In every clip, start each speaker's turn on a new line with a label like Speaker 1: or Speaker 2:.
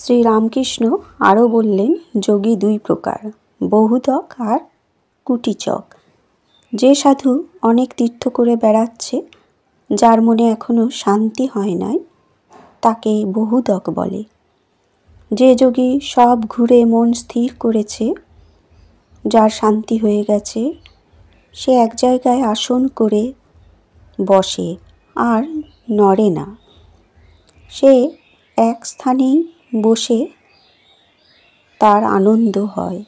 Speaker 1: শ্রীরামকৃষ্ণ আরও বললেন, যোগী দুই প্রকার, বহুতক আর কুটিচক। যে সাধু অনেক তীর্থ করে বেড়াচ্ছে, যার মনে এখনো শান্তি হয় নাই, তাকে বহুদক বলে। যে যোগী সব ঘুরে মন স্থির করেছে, যার শান্তি হয়ে গেছে, সে এক জায়গায় আসন করে বসে আর নড়ে না। সে এক স্থানেই বসে তার আনন্দ হয়,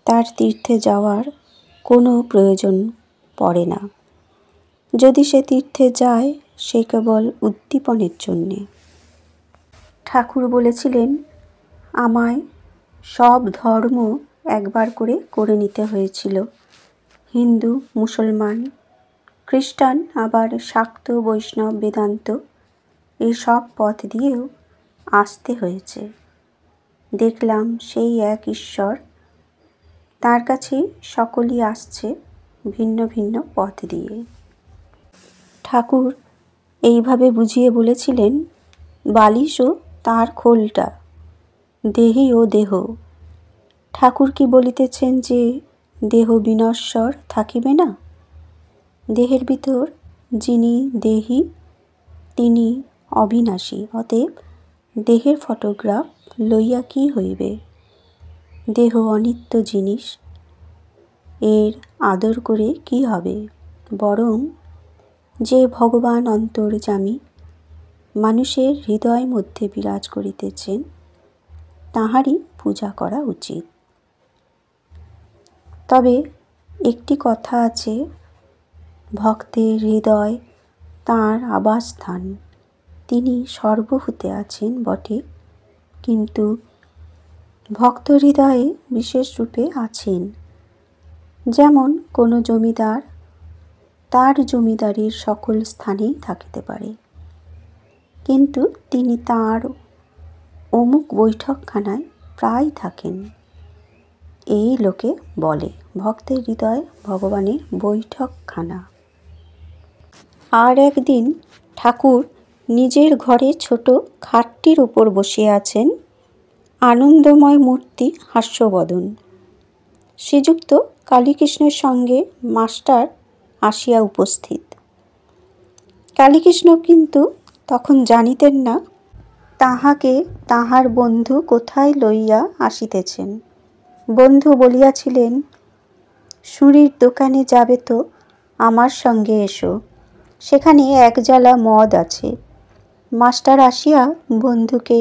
Speaker 1: তার তীর্থে যাওয়ার কোনো প্রয়োজন পড়ে না। যদি সে তীর্থে যায়, সে কেবল উদ্দীপনের জন্যে। ঠাকুর বলেছিলেন, আমায় সব ধর্ম একবার করে নিতে হয়েছিল। হিন্দু, মুসলমান, খ্রিস্টান, আবার শাক্ত, বৈষ্ণব, বেদান্ত, এই সব পথ দিয়েও আসতে হয়েছে। দেখলাম সেই এক ঈশ্বর, তার কাছে সকলই আসছে ভিন্ন ভিন্ন পথ দিয়ে। ঠাকুর এইভাবে বুঝিয়ে বলেছিলেন, বালিশও তার খোলটা, দেহি ও দেহ। ঠাকুর কি বলিতেছেন যে দেহ বিনশ্বর থাকিবে না? দেহের ভিতর যিনি দেহি, তিনি অবিনাশী। অতএব দেহের ফটোগ্রাফ লইয়া কি হইবে? দেহ অনিত্য জিনিস, এর আদর করে কি হবে? বরং যে ভগবান অন্তর্যামী মানুষের হৃদয় মধ্যে বিরাজ করিতেছেন, তাঁহারই পূজা করা উচিত। তবে একটি কথা আছে, ভক্তের হৃদয় তাঁর আবাসস্থান। তিনি সর্বভূতে আছেন বটে, কিন্তু ভক্ত হৃদয়ে বিশেষ রূপে আছেন। যেমন কোনো জমিদার তার জমিদারির সকল স্থানেই থাকিতে পারে, কিন্তু তিনি তাঁর অমুক বৈঠকখানায় প্রায় থাকেন। এই লোকে বলে, ভক্তের হৃদয় ভগবানের বৈঠকখানা। আর একদিন ঠাকুর নিজের ঘরে ছোট খাটটির উপর বসিয়া আছেন, আনন্দময় মূর্তি, হাস্যবদন। শ্রীযুক্ত কালীকৃষ্ণের সঙ্গে মাস্টার আসিয়া উপস্থিত। কালীকৃষ্ণ কিন্তু তখন জানিতেন না তাহাকে তাহার বন্ধু কোথায় লইয়া আসিতেছেন। বন্ধু বলিয়াছিলেন, সুরির দোকানে যাবে তো আমার সঙ্গে এসো, সেখানে এক জালা মদ আছে। মাস্টার আসিয়া বন্ধুকে